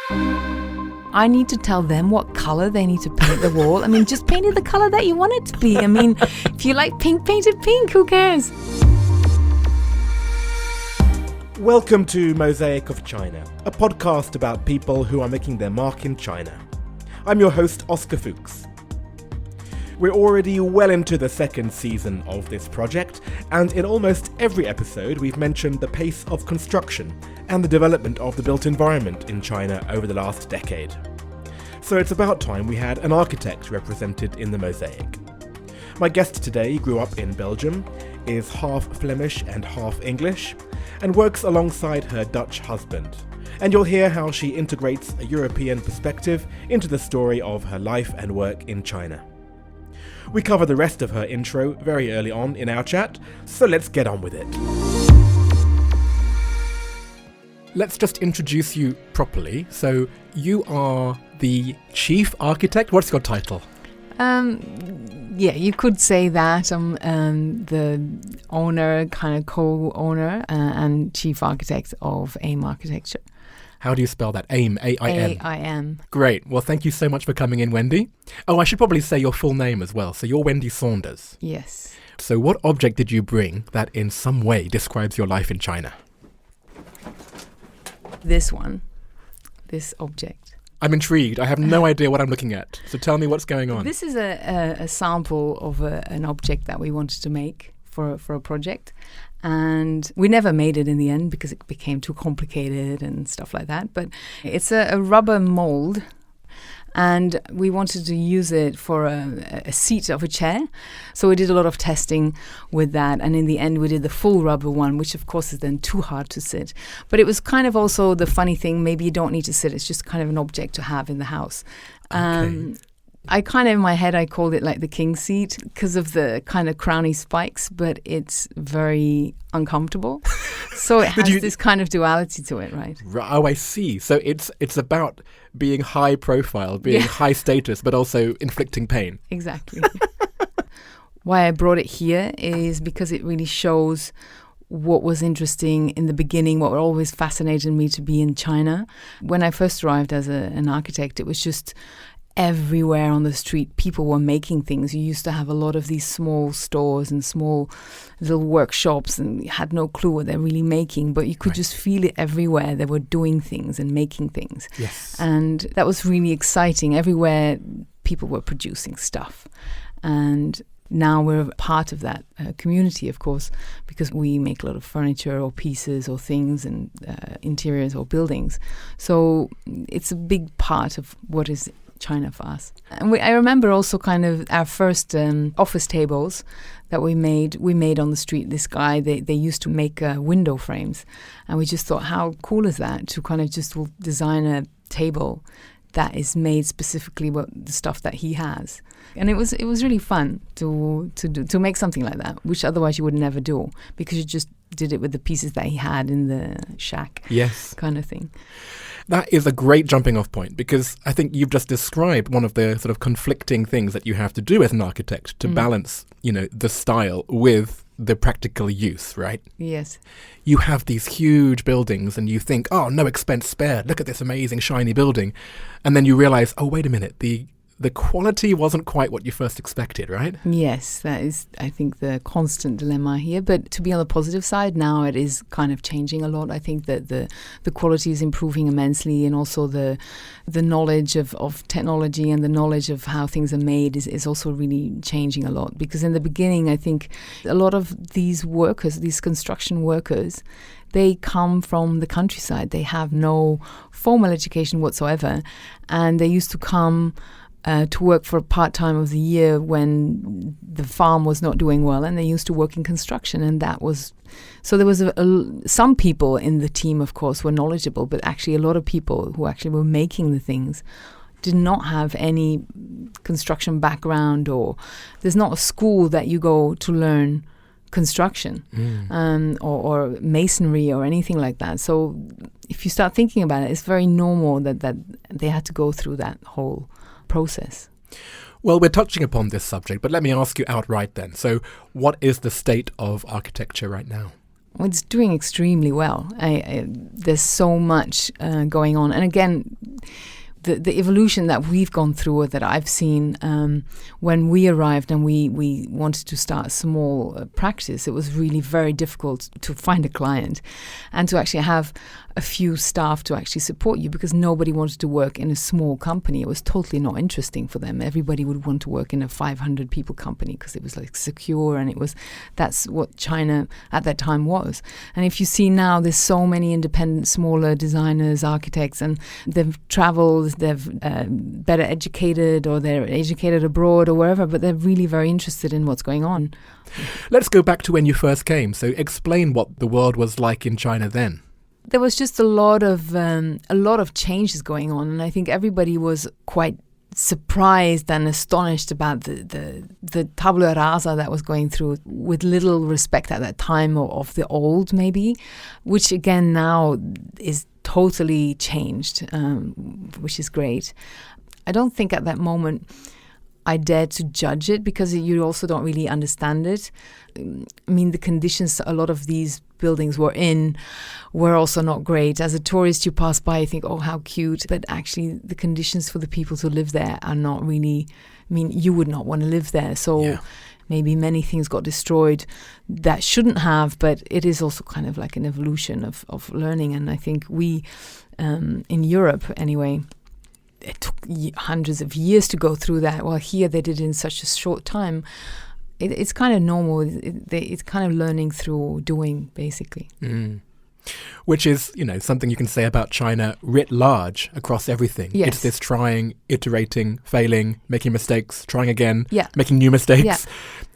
I need to tell them what colour they need to paint the wall. I mean, just paint it the colour that you want it to be. I mean, if you like pink, paint it pink. Who cares? Welcome to Mosaic of China, a podcast about people who are making their mark in China. I'm your host, Oscar Fuchs. We're already well into the second season of this project, and in almost every episode we've mentioned the pace of construction and the development of the built environment in China over the last decade. So it's about time we had an architect represented in the Mosaic. My guest today grew up in Belgium, is half Flemish and half English, and works alongside her Dutch husband. And you'll hear how she integrates a European perspective into the story of her life and work in China. We cover the rest of her intro very early on in our chat, so let's get on with it. Let's just introduce you properly. So you are the chief architect. What's your title? Yeah, you could say that. I'm the owner, kind of co-owner and chief architect of AIM Architecture. How do you spell that? AIM, A-I-M. A-I-M. Great. Well, thank you so much for coming in, Wendy. Oh, I should probably say your full name as well. So you're Wendy Saunders. Yes. So what object did you bring that in some way describes your life in China? This one. This object. I'm intrigued. I have no idea what I'm looking at. So tell me what's going on. This is a sample of an object that we wanted to make for a project. And we never made it in the end because it became too complicated and stuff like that. But it's a rubber mold. And we wanted to use it for a seat of a chair. So we did a lot of testing with that. And in the end, we did the full rubber one, which of course is then too hard to sit. But it was kind of also the funny thing, maybe you don't need to sit. It's just kind of an object to have in the house. Okay. I kind of, in my head, I called it like the king seat because of the kind of crowny spikes, but it's very uncomfortable. So it has this kind of duality to it, right? Oh, I see. So it's about being high profile, being high status, but also inflicting pain. Exactly. Why I brought it here is because it really shows what was interesting in the beginning, what always fascinated me to be in China. When I first arrived as an architect, it was just everywhere on the street, people were making things. You used to have a lot of these small stores and small little workshops and you had no clue what they're really making, but you could just feel it everywhere. They were doing things and making things. Yes. And that was really exciting. Everywhere people were producing stuff. And now we're part of that community, of course, because we make a lot of furniture or pieces or things and interiors or buildings. So it's a big part of what is China for us. And I remember also kind of our first office tables that we made on the street. This guy, they used to make window frames, and we just thought, how cool is that to kind of just design a table that is made specifically with the stuff that he has. And it was really fun to make something like that, which otherwise you would never do because you just did it with the pieces that he had in the shack. Yes. Kind of thing. That is a great jumping off point because I think you've just described one of the sort of conflicting things that you have to do as an architect to balance, the style with the practical use, right? Yes. You have these huge buildings and you think, oh, no expense spared. Look at this amazing shiny building. And then you realize, oh, wait a minute, the quality wasn't quite what you first expected, right? Yes, that is, I think, the constant dilemma here. But to be on the positive side, now it is kind of changing a lot. I think that the quality is improving immensely, and also the knowledge of technology and the knowledge of how things are made is also really changing a lot. Because in the beginning, I think a lot of these workers, these construction workers, they come from the countryside. They have no formal education whatsoever. And they used to come to work for a part-time of the year when the farm was not doing well, and they used to work in construction, and that was so there was some people in the team, of course, were knowledgeable, but actually a lot of people who actually were making the things did not have any construction background, or there's not a school that you go to learn construction or masonry or anything like that. So if you start thinking about it, it's very normal that they had to go through that whole process. Well, we're touching upon this subject, but let me ask you outright then. So what is the state of architecture right now? Well, it's doing extremely well. There's so much going on. And again, the evolution that we've gone through, or that I've seen when we arrived and we wanted to start a small practice, it was really very difficult to find a client and to actually have a few staff to actually support you, because nobody wanted to work in a small company. It was totally not interesting for them. Everybody would want to work in a 500 people company because it was like secure, and that's what China at that time was. And if you see now, there's so many independent, smaller designers, architects, and they've traveled, they've better educated, or they're educated abroad or wherever, but they're really very interested in what's going on. Let's go back to when you first came. So explain what the world was like in China then. There was just a lot of changes going on, and I think everybody was quite surprised and astonished about the tabula rasa that was going through, with little respect at that time of the old, maybe, which again now is totally changed, which is great. I don't think at that moment I dared to judge it, because you also don't really understand it. I mean, the conditions a lot of these buildings were in were also not great. As a tourist, you pass by, you think, oh, how cute. But actually, the conditions for the people to live there are not really, I mean, you would not want to live there. So maybe many things got destroyed that shouldn't have, but it is also kind of like an evolution of learning. And I think we, in Europe anyway, it took hundreds of years to go through that. Well, here they did it in such a short time. It's kind of normal. It's kind of learning through doing, basically. Mm. Which is, something you can say about China writ large across everything. Yes. It's this trying, iterating, failing, making mistakes, trying again, yeah. making new mistakes. Yeah.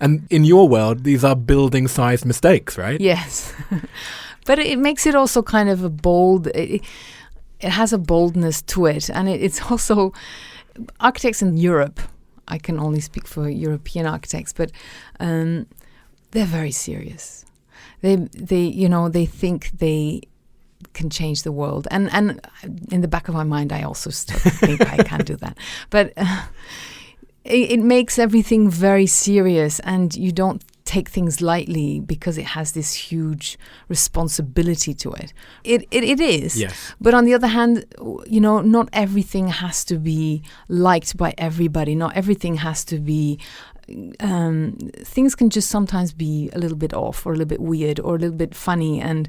And in your world, these are building-sized mistakes, right? Yes. But it makes it also kind of a bold... It has a boldness to it. And it's also... Architects in Europe... I can only speak for European architects, but they're very serious. They think they can change the world, and in the back of my mind, I also still think I can do that. But it makes everything very serious, and you don't take things lightly because it has this huge responsibility to it. It is. Yes. But on the other hand, not everything has to be liked by everybody. Not everything has to be... things can just sometimes be a little bit off, or a little bit weird, or a little bit funny. And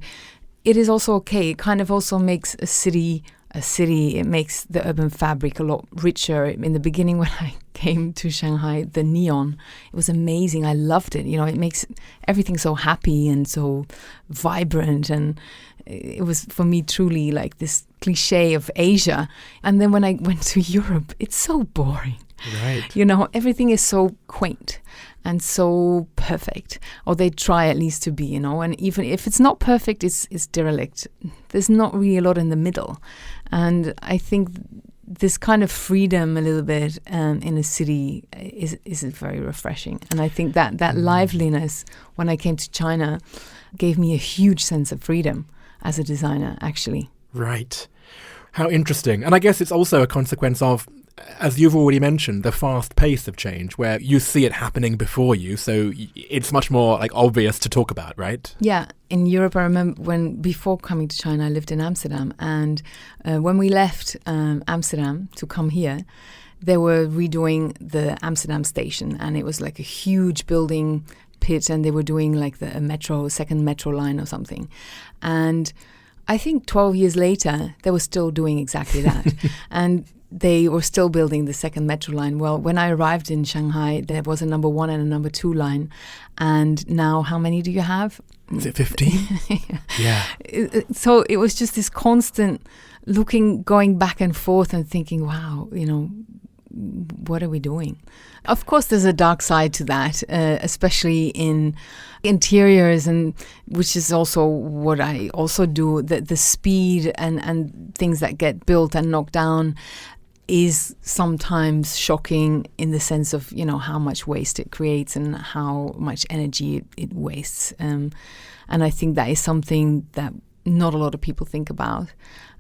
it is also okay. It kind of also makes a city. It makes the urban fabric a lot richer. In the beginning, when I came to Shanghai, the neon, it was amazing. I loved it. It makes everything so happy and so vibrant. And it was, for me, truly like this cliche of Asia. And then when I went to Europe, it's so boring. Right. Everything is so quaint and so perfect, or they try at least to be, and even if it's not perfect, it's derelict. There's not really a lot in the middle. And I think this kind of freedom a little bit in a city is very refreshing. And I think that liveliness, when I came to China, gave me a huge sense of freedom as a designer, actually. Right. How interesting. And I guess it's also a consequence of, as you've already mentioned, the fast pace of change, where you see it happening before you, so it's much more obvious to talk about, right? Yeah. In Europe, I remember before coming to China, I lived in Amsterdam, and when we left Amsterdam to come here, they were redoing the Amsterdam station, and it was like a huge building pit, and they were doing like the second metro line or something. And I think 12 years later, they were still doing exactly that. And they were still building the second metro line. Well, when I arrived in Shanghai, there was a number 1 and a number 2 line. And now, how many do you have? Is it 15? Yeah. So it was just this constant going back and forth and thinking, wow, what are we doing? Of course, there's a dark side to that, especially in interiors, and which is also what I also do. The speed and things that get built and knocked down is sometimes shocking, in the sense of how much waste it creates and how much energy it wastes. And I think that is something that not a lot of people think about.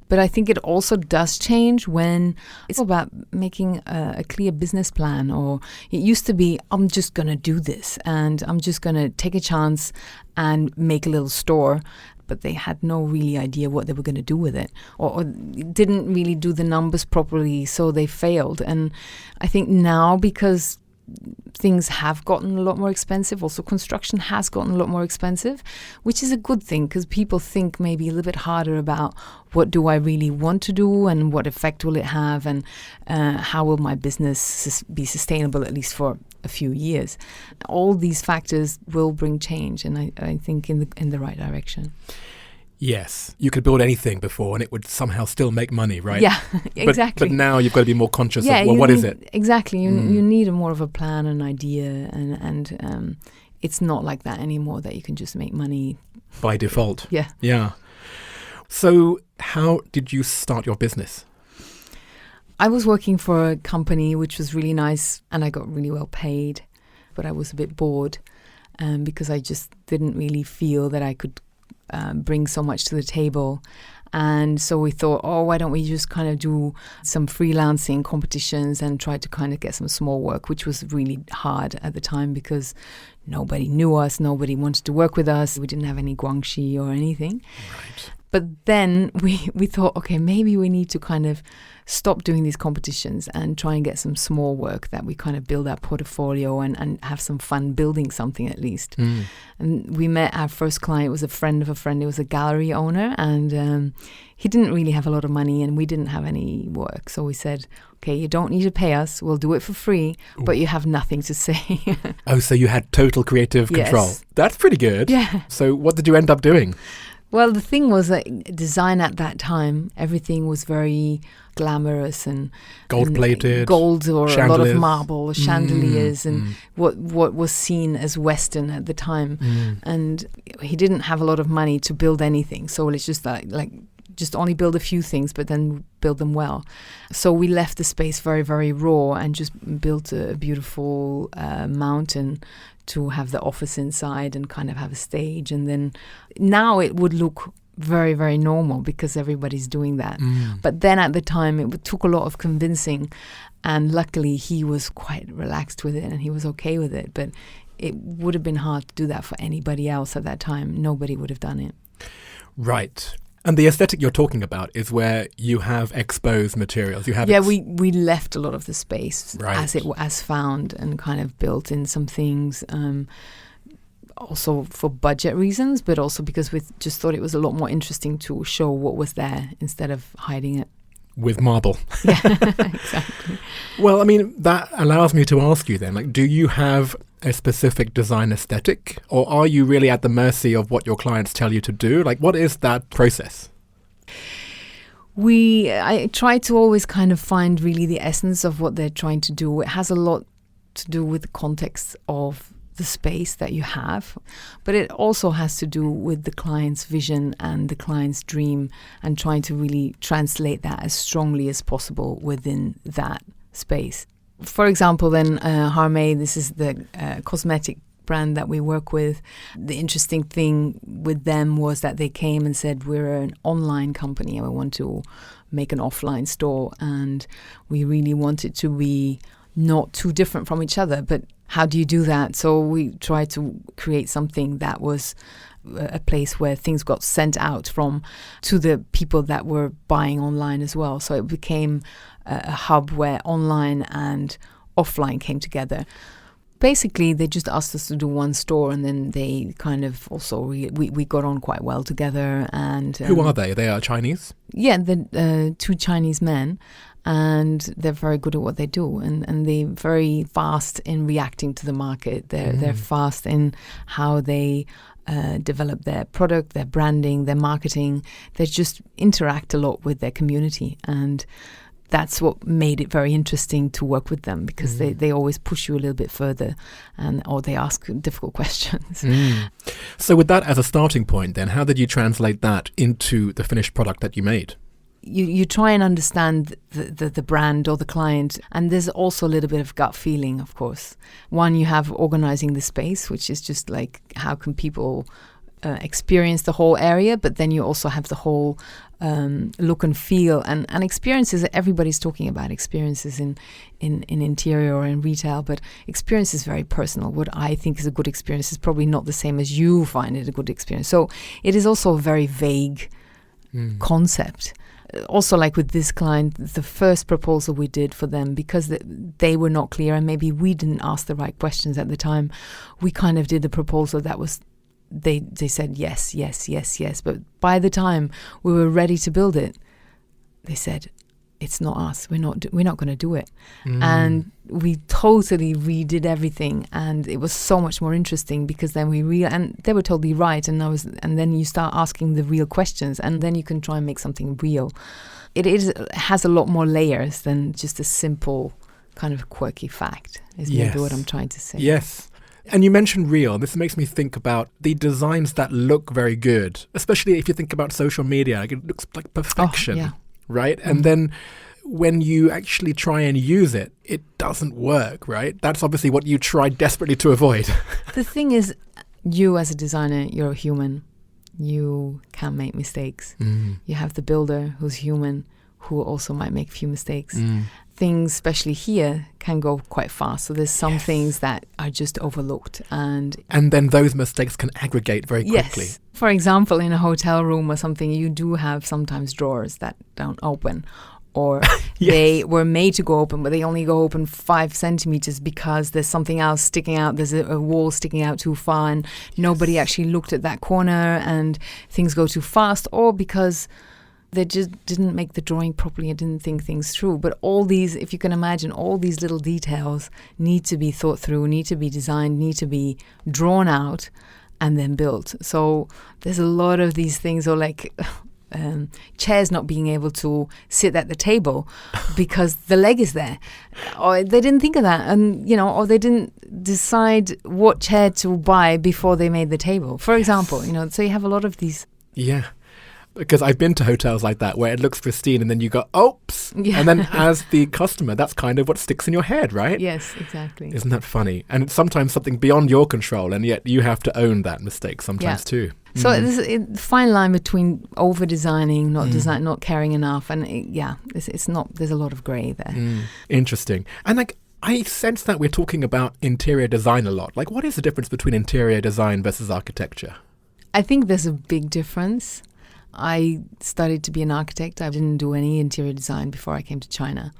But I think it also does change when it's about making a clear business plan. Or it used to be, I'm just going to do this and I'm just going to take a chance and make a little store. but they had no really idea what they were going to do with it, or didn't really do the numbers properly, so they failed. And I think now, because things have gotten a lot more expensive, also construction has gotten a lot more expensive, which is a good thing, because people think maybe a little bit harder about what do I really want to do and what effect will it have, and how will my business be sustainable at least for a few years. All these factors will bring change, and I think in the right direction. Yes, you could build anything before and it would somehow still make money, right? Yeah, exactly. But now you've got to be more conscious of, what is it? Exactly. You need more of a plan, an idea, and it's not like that anymore, that you can just make money by default. Yeah. Yeah. So how did you start your business? I was working for a company which was really nice, and I got really well paid, but I was a bit bored because I just didn't really feel that I could bring so much to the table. And so we thought, why don't we just kind of do some freelancing competitions and try to kind of get some small work, which was really hard at the time because nobody knew us, nobody wanted to work with us. We didn't have any guangxi or anything. Right. But then we thought, okay, maybe we need to kind of stop doing these competitions and try and get some small work that we kind of build our portfolio and have some fun building something at least. And we met our first client. It was a friend of a friend. It was a gallery owner, and he didn't really have a lot of money and we didn't have any work. So we said, okay, you don't need to pay us. We'll do it for free, but you have nothing to say. Oh, so you had total creative control. Yes. That's pretty good. Yeah. So what did you end up doing? Well, the thing was that design at that time, everything was very glamorous and gold-plated, gold, or chandeliers. A lot of marble, or chandeliers, and what was seen as Western at the time. And he didn't have a lot of money to build anything, so it's just like just only build a few things, but then build them well. So we left the space very, very raw and just built a beautiful mountain to have the office inside and kind of have a stage. And then now it would look very, very normal because everybody's doing that. But then at the time it took a lot of convincing, and luckily he was quite relaxed with it and he was okay with it. But it would have been hard to do that for anybody else at that time. Nobody would have done it. Right. And the aesthetic you're talking about is where you have exposed materials. You have we left a lot of the space as found and kind of built in some things, also for budget reasons, but also because we just thought it was a lot more interesting to show what was there instead of hiding it. With marble. Yeah, exactly. Well, I mean, that allows me to ask you then, like, do you have a specific design aesthetic, or are you really at the mercy of what your clients tell you to do? Like, what is that process? I try to always kind of find really the essence of what they're trying to do. It has a lot to do with the context of the space that you have, but it also has to do with the client's vision and the client's dream, and trying to really translate that as strongly as possible within that space. For example, then HARMAY, this is the cosmetic brand that we work with. The interesting thing with them was that they came and said, we're an online company and we want to make an offline store, and we really want it to be not too different from each other. But how do you do that? So we tried to create something that was a place where things got sent out to the people that were buying online as well. So it became a hub where online and offline came together. Basically, they just asked us to do one store, and then they kind of also we got on quite well together. And who are they? They are Chinese? Yeah, the two Chinese men, and they're very good at what they do, and they're very fast in reacting to the market. They're fast in how they develop their product, their branding, their marketing. They just interact a lot with their community, and that's what made it very interesting to work with them, because they always push you a little bit further, or they ask difficult questions. So with that as a starting point, then, how did you translate that into the finished product that you made? You try and understand the brand or the client, and there's also a little bit of gut feeling, of course. One, you have organizing the space, which is just like, how can people experience the whole area, but then you also have the whole look and feel and experiences that everybody's talking about, experiences in interior or in retail, but experience is very personal. What I think is a good experience is probably not the same as you find it a good experience. So it is also a very vague concept. Also, like with this client, the first proposal we did for them, because they were not clear and maybe we didn't ask the right questions at the time, we kind of did the proposal that was, they said yes, yes, yes, yes. But by the time we were ready to build it, they said, it's not us. We're not going to do it. And we totally redid everything, and it was so much more interesting because then and they were totally right, and then you start asking the real questions, and then you can try and make something real. It has a lot more layers than just a simple kind of quirky fact. Is maybe what I'm trying to say. Yes. And you mentioned real. This makes me think about the designs that look very good, especially if you think about social media. Like it looks like perfection. Oh, yeah. Right? And then when you actually try and use it, it doesn't work, right? That's obviously what you try desperately to avoid. The thing is, you as a designer, you're a human. You can make mistakes. You have the builder who's human, who also might make a few mistakes. Things, especially here, can go quite fast. So there's some things that are just overlooked. And then those mistakes can aggregate very quickly. Yes. For example, in a hotel room or something, you do have sometimes drawers that don't open. Or they were made to go open, but they only go open 5 centimeters because there's something else sticking out. There's a wall sticking out too far and nobody actually looked at that corner and things go too fast, or because they just didn't make the drawing properly and didn't think things through. But all these, if you can imagine, all these little details need to be thought through, need to be designed, need to be drawn out and then built. So there's a lot of these things, or like chairs not being able to sit at the table because the leg is there, or they didn't think of that, and or they didn't decide what chair to buy before they made the table, for example. So you have a lot of these. Yeah. Because I've been to hotels like that where it looks pristine and then you go, oops. Yeah. And then as the customer, that's kind of what sticks in your head, right? Yes, exactly. Isn't that funny? And it's sometimes something beyond your control, and yet you have to own that mistake sometimes too. So there's a fine line between over-designing, not caring enough. And it's not, there's a lot of grey there. Interesting. And I sense that we're talking about interior design a lot. What is the difference between interior design versus architecture? I think there's a big difference. I studied to be an architect. I didn't do any interior design before I came to China.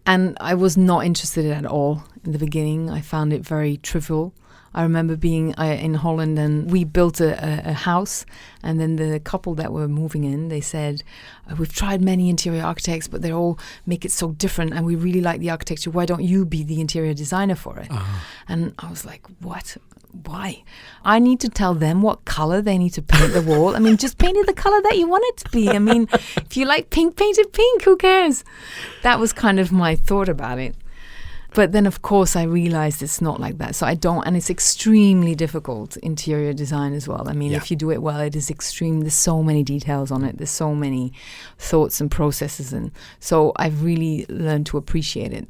And I was not interested at all in the beginning. I found it very trivial. I remember being in Holland, and we built a house, and then the couple that were moving in, they said, we've tried many interior architects, but they all make it so different, and we really like the architecture. Why don't you be the interior designer for it? And I was like, what? Why? I need to tell them what color they need to paint the wall. I mean, just paint it the color that you want it to be. I mean, if you like pink, paint it pink. Who cares? That was kind of my thought about it. But then, of course, I realized it's not like that. So and it's extremely difficult, interior design as well. I mean, if you do it well, it is extreme. There's so many details on it. There's so many thoughts and processes. And so I've really learned to appreciate it.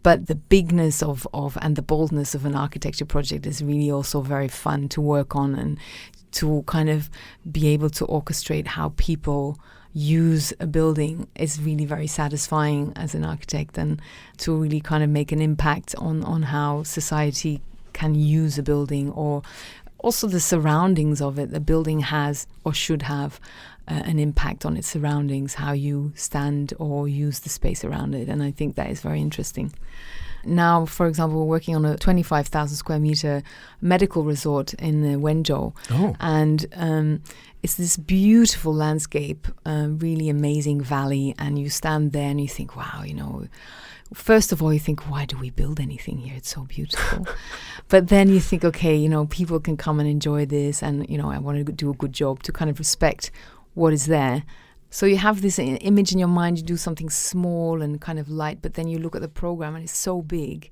But the bigness of and the boldness of an architecture project is really also very fun to work on, and to kind of be able to orchestrate how people use a building is really very satisfying as an architect, and to really kind of make an impact on how society can use a building, or also the surroundings of it. The building has or should have an impact on its surroundings, how you stand or use the space around it. And I think that is very interesting. Now, for example, we're working on a 25,000 square meter medical resort in Wenzhou. And it's this beautiful landscape, really amazing valley. And you stand there and you think, wow, first of all, you think, why do we build anything here? It's so beautiful. But then you think, okay, people can come and enjoy this. And, I want to do a good job to kind of respect what is there. So you have this image in your mind, you do something small and kind of light, but then you look at the program and it's so big.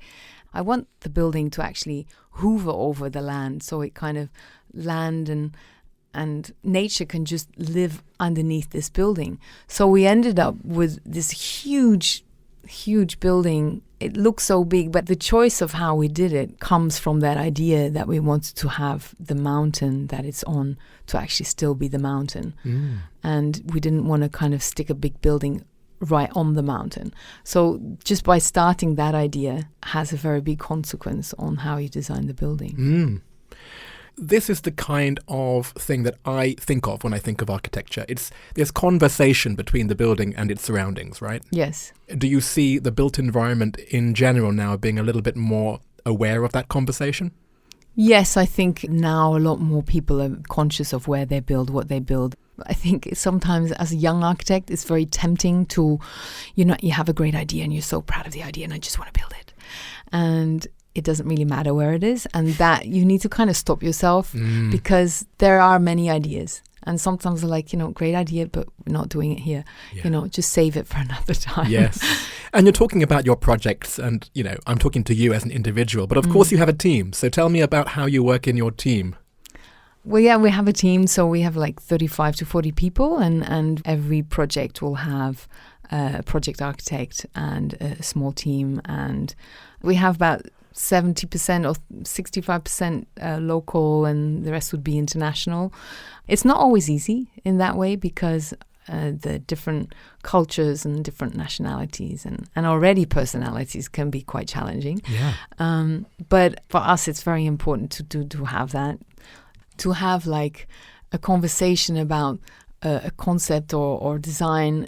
I want the building to actually hoover over the land, so it kind of land and nature can just live underneath this building. So we ended up with this huge huge building. It looks so big, but the choice of how we did it comes from that idea that we wanted to have the mountain that it's on to actually still be the mountain. And we didn't want to kind of stick a big building right on the mountain. So just by starting that idea has a very big consequence on how you design the building. This is the kind of thing that I think of when I think of architecture. It's this conversation between the building and its surroundings, right? Yes. Do you see the built environment in general now being a little bit more aware of that conversation? Yes, I think now a lot more people are conscious of where they build, what they build. I think sometimes as a young architect, it's very tempting to, you have a great idea and you're so proud of the idea and I just want to build it. And it doesn't really matter where it is, and that you need to kind of stop yourself because there are many ideas. And sometimes they're like, great idea, but we're not doing it here. Yeah. Just save it for another time. Yes. And you're talking about your projects and, I'm talking to you as an individual, but of course you have a team. So tell me about how you work in your team. Well, yeah, we have a team. So we have like 35 to 40 people and every project will have a project architect and a small team. And we have about 70% or 65% local and the rest would be international. It's not always easy in that way because the different cultures and different nationalities and already personalities can be quite challenging. Yeah. But for us, it's very important to have that, to have like a conversation about a concept or design.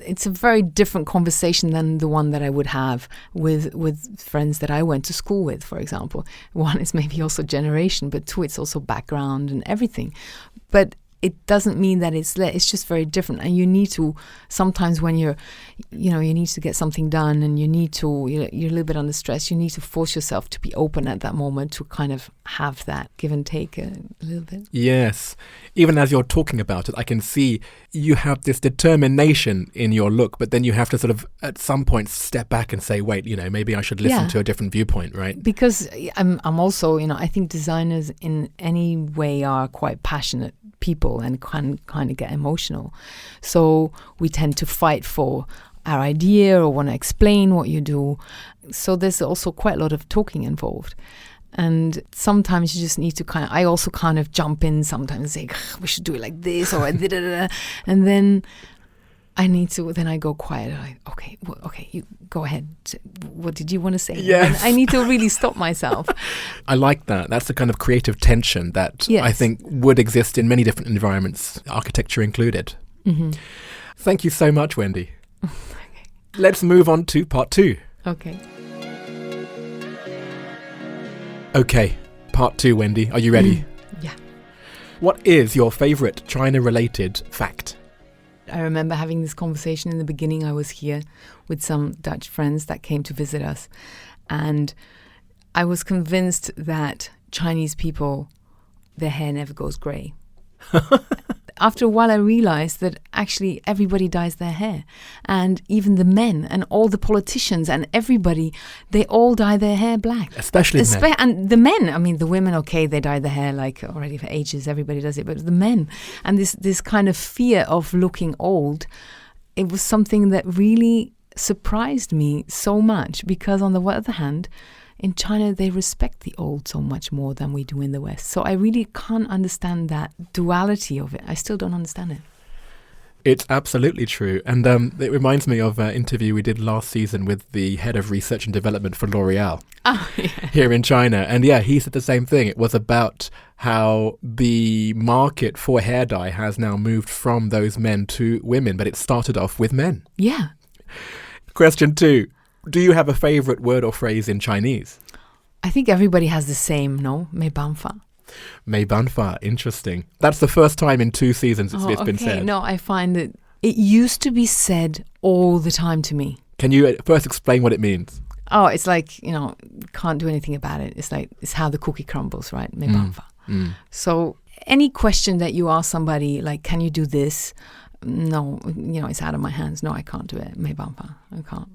It's a very different conversation than the one that I would have with friends that I went to school with, for example. One is maybe also generation, but two, it's also background and everything. But it doesn't mean that it's just very different. And you need to, sometimes when you need to get something done and you're a little bit under stress, you need to force yourself to be open at that moment to kind of have that give and take a little bit. Yes. Even as you're talking about it, I can see you have this determination in your look, but then you have to sort of at some point step back and say, wait, maybe I should listen to a different viewpoint, right? Because I'm also, I think designers in any way are quite passionate people and can kind of get emotional. So we tend to fight for our idea or want to explain what you do. So there's also quite a lot of talking involved. And sometimes you just need to I also kind of jump in sometimes and say, we should do it like this or da-da-da-da. And then I go quiet. Okay, you go ahead. What did you want to say? Yes. I need to really stop myself. I like that. That's the kind of creative tension that I think would exist in many different environments, architecture included. Mm-hmm. Thank you so much, Wendy. Okay. Let's move on to part 2. Okay. Okay, part 2, Wendy. Are you ready? Yeah. What is your favourite China-related fact? I remember having this conversation in the beginning. I was here with some Dutch friends that came to visit us. And I was convinced that Chinese people, their hair never goes grey. After a while, I realized that actually everybody dyes their hair. And even the men and all the politicians and everybody, they all dye their hair black. Especially men. And the men, the women, okay, they dye their hair like already for ages. Everybody does it. But the men and this kind of fear of looking old, it was something that really surprised me so much because on the other hand, in China, they respect the old so much more than we do in the West. So I really can't understand that duality of it. I still don't understand it. It's absolutely true. And it reminds me of an interview we did last season with the head of research and development for L'Oreal here in China. And he said the same thing. It was about how the market for hair dye has now moved from those men to women, but it started off with men. Yeah. Question 2. Do you have a favorite word or phrase in Chinese? I think everybody has the same, no? 没办法. 没办法, interesting. That's the first time in 2 seasons it's been said. No, I find that it used to be said all the time to me. Can you first explain what it means? Oh, it's like, can't do anything about it. It's how the cookie crumbles, right? 没办法. So any question that you ask somebody, like, can you do this? no, it's out of my hands. No, I can't do it. I can't.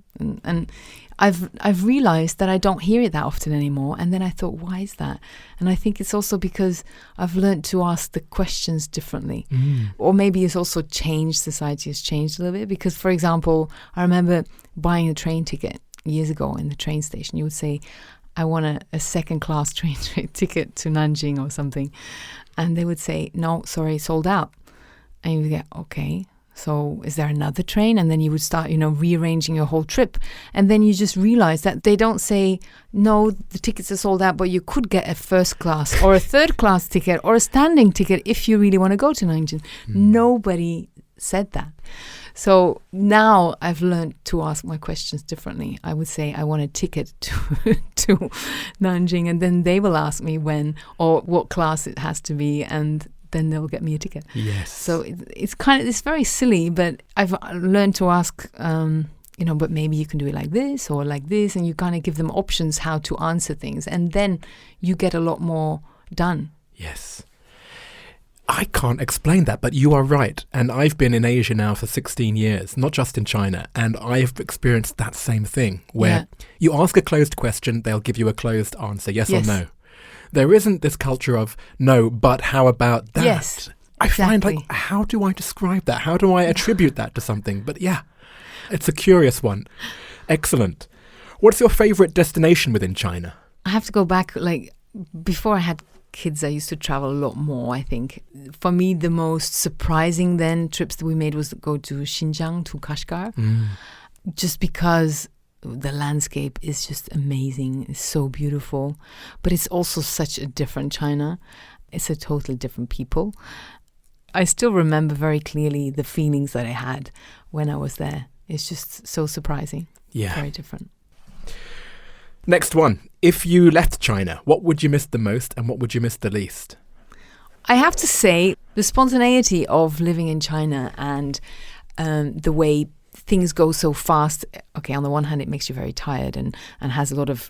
And I've realized that I don't hear it that often anymore. And then I thought, why is that? And I think it's also because I've learned to ask the questions differently. Or maybe it's also changed, society has changed a little bit. Because, for example, I remember buying a train ticket years ago in the train station. You would say, I want a second-class train ticket to Nanjing or something. And they would say, no, sorry, sold out. And you would get, okay, so is there another train? And then you would start, rearranging your whole trip. And then you just realize that they don't say, no, the tickets are sold out, but you could get a first class or a third class ticket or a standing ticket if you really want to go to Nanjing. Nobody said that. So now I've learned to ask my questions differently. I would say I want a ticket to Nanjing, and then they will ask me when or what class it has to be, and then they'll get me a ticket. Yes. So it's very silly, but I've learned to ask, but maybe you can do it like this or like this, and you kind of give them options how to answer things, and then you get a lot more done. Yes. I can't explain that, but you are right. And I've been in Asia now for 16 years, not just in China. And I've experienced that same thing where you ask a closed question, they'll give you a closed answer, yes or no. There isn't this culture of, no, but how about that? Yes, I find, how do I describe that? How do I attribute that to something? But yeah, it's a curious one. Excellent. What's your favorite destination within China? I have to go back, before I had kids, I used to travel a lot more, I think. For me, the most surprising trips that we made was to go to Xinjiang, to Kashgar, just because the landscape is just amazing. It's so beautiful. But it's also such a different China. It's a totally different people. I still remember very clearly the feelings that I had when I was there. It's just so surprising. Yeah. Very different. Next one. If you left China, what would you miss the most and what would you miss the least? I have to say the spontaneity of living in China and the way things go so fast. Okay, on the one hand, it makes you very tired and has a lot of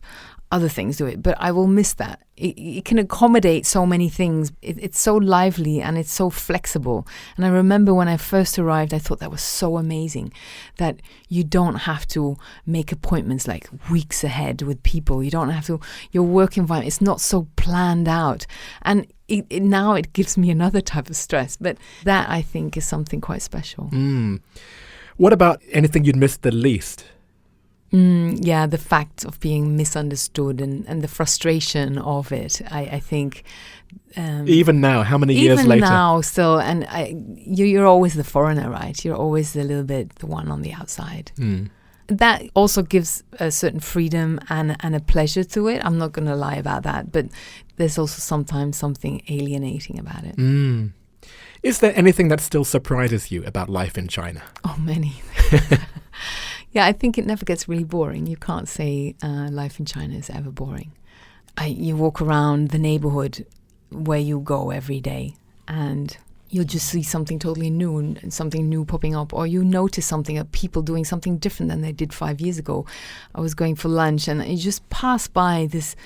other things to it, but I will miss that. It can accommodate so many things. It's so lively and it's so flexible. And I remember when I first arrived, I thought that was so amazing that you don't have to make appointments like weeks ahead with people. You don't have to, your work environment, it's not so planned out. And now it gives me another type of stress, but that I think is something quite special. What about anything you'd miss the least? The fact of being misunderstood and the frustration of it. I think even now, how many years later? Even now, still, and you're always the foreigner, right? You're always a little bit the one on the outside. That also gives a certain freedom and a pleasure to it. I'm not going to lie about that, but there's also sometimes something alienating about it. Is there anything that still surprises you about life in China? Oh, many. Yeah, I think it never gets really boring. You can't say life in China is ever boring. You walk around the neighborhood where you go every day and you'll just see something totally new and something new popping up, or you notice something, people doing something different than they did 5 years ago. I was going for lunch and you just pass by this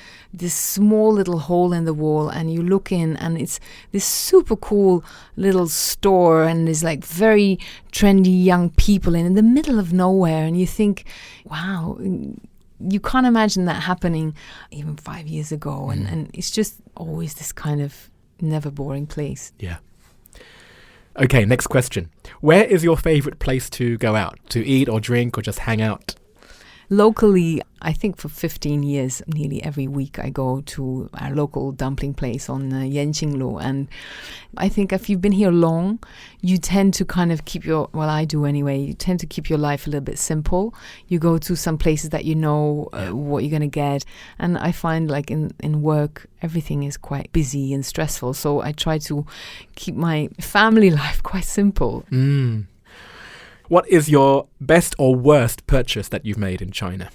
small little hole in the wall and you look in and it's this super cool little store and there's like very trendy young people in the middle of nowhere, and you think, wow, you can't imagine that happening even 5 years ago. And it's just always this kind of never boring place. Yeah. Okay, next question. Where is your favorite place to go out, to eat or drink or just hang out? Locally, I think for 15 years, nearly every week I go to our local dumpling place on Yanqinglu. And I think if you've been here long, you tend to kind of keep I do anyway, you tend to keep your life a little bit simple. You go to some places that you know what you're going to get. And I find like in work, everything is quite busy and stressful. So I try to keep my family life quite simple. What is your best or worst purchase that you've made in China?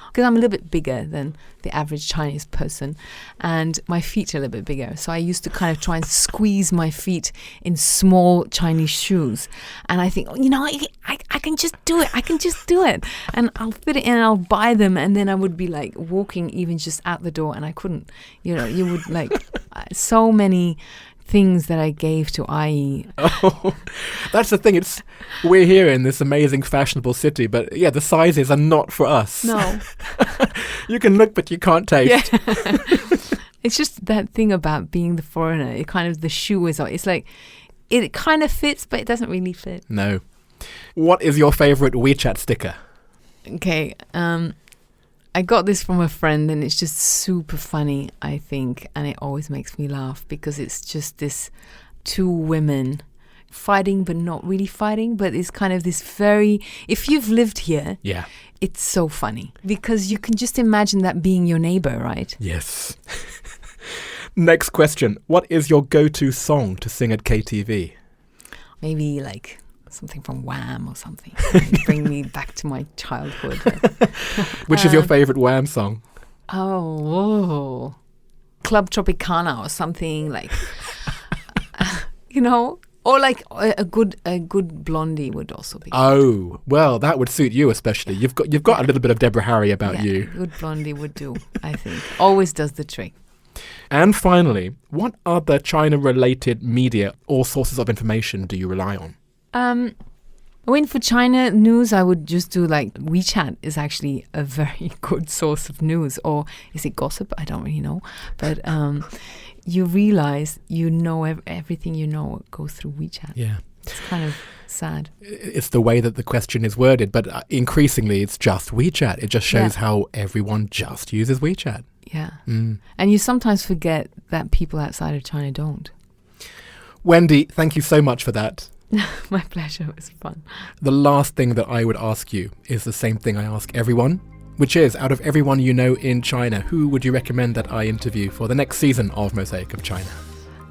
Because I'm a little bit bigger than the average Chinese person and my feet are a little bit bigger. So I used to kind of try and squeeze my feet in small Chinese shoes. And I think, I can just do it. I can just do it. And I'll fit it in and I'll buy them. And then I would be like walking even just out the door and I couldn't, you would like so many things that I gave to IE. Oh, that's the thing. We're here in this amazing fashionable city, but yeah, the sizes are not for us. No. You can look, but you can't taste. Yeah. It's just that thing about being the foreigner. It kind of, the shoe is, it's like, it kind of fits, but it doesn't really fit. No. What is your favorite WeChat sticker? Okay, I got this from a friend, and it's just super funny, I think, and it always makes me laugh because it's just this two women fighting but not really fighting, but it's kind of this very, if you've lived here, yeah, it's so funny because you can just imagine that being your neighbor, right? Yes. Next question. What is your go-to song to sing at KTV? Maybe like something from Wham or something. Bring me back to my childhood. Which is your favorite Wham song? Oh, Club Tropicana or something like, or like a good Blondie would also be. Oh, well, that would suit you especially. You've got a little bit of Deborah Harry about you. Good Blondie would do, I think. Always does the trick. And finally, what other China-related media or sources of information do you rely on? For China news, I would just do like WeChat is actually a very good source of news. Or is it gossip? I don't really know. But you realize everything goes through WeChat. Yeah. It's kind of sad. It's the way that the question is worded, but increasingly it's just WeChat. It just shows how everyone just uses WeChat. Yeah. And you sometimes forget that people outside of China don't. Wendy, thank you so much for that. My pleasure. It was fun. The last thing that I would ask you is the same thing I ask everyone, which is, out of everyone you know in China, who would you recommend that I interview for the next season of Mosaic of China?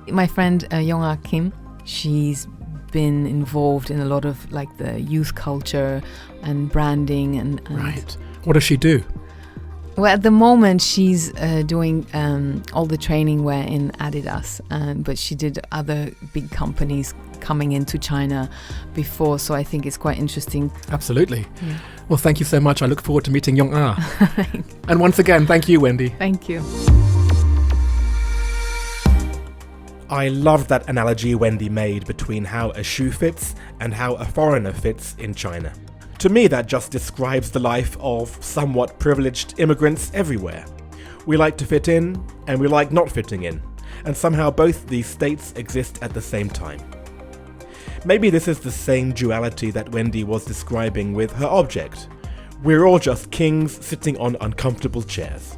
My friend Yong-Ah Kim, she's been involved in a lot of like the youth culture and branding and Right. What does she do? Well, at the moment she's doing all the training wear in Adidas, but she did other big companies coming into China before, so I think it's quite interesting. Absolutely. Yeah. Well, thank you so much. I look forward to meeting Yong-Ah. And once again, thank you, Wendy. Thank you. I loved that analogy Wendy made between how a shoe fits and how a foreigner fits in China. To me, that just describes the life of somewhat privileged immigrants everywhere. We like to fit in, and we like not fitting in, and somehow both these states exist at the same time. Maybe this is the same duality that Wendy was describing with her object. We're all just kings sitting on uncomfortable chairs.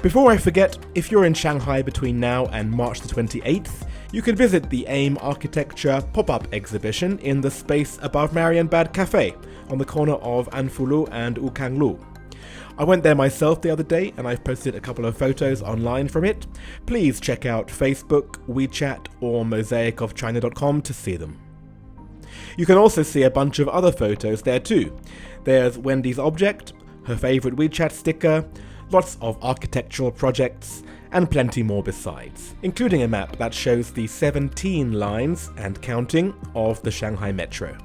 Before I forget, if you're in Shanghai between now and March the 28th, you can visit the AIM Architecture pop-up exhibition in the space above Marienbad Cafe on the corner of Anfulu and Wukanglu. I went there myself the other day and I've posted a couple of photos online from it. Please check out Facebook, WeChat or mosaicofchina.com to see them. You can also see a bunch of other photos there too. There's Wendy's object, her favourite WeChat sticker, lots of architectural projects, and plenty more besides, including a map that shows the 17 lines and counting of the Shanghai Metro.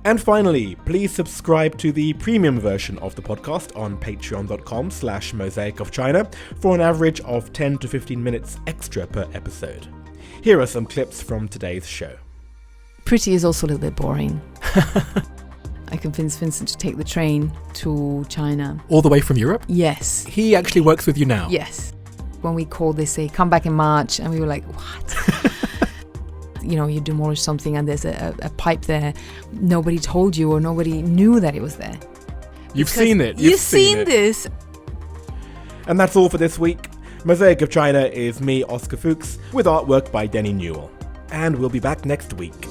And finally, please subscribe to the premium version of the podcast on patreon.com/mosaicofchina for an average of 10 to 15 minutes extra per episode. Here are some clips from today's show. Pretty is also a little bit boring. I convinced Vincent to take the train to China. All the way from Europe? Yes. He actually works with you now? Yes. When we called, they say, come back in March. And we were like, what? You demolish something and there's a pipe there. Nobody told you or nobody knew that it was there. You've seen it. You've seen this. And that's all for this week. Mosaic of China is me, Oscar Fuchs, with artwork by Denny Newell. And we'll be back next week.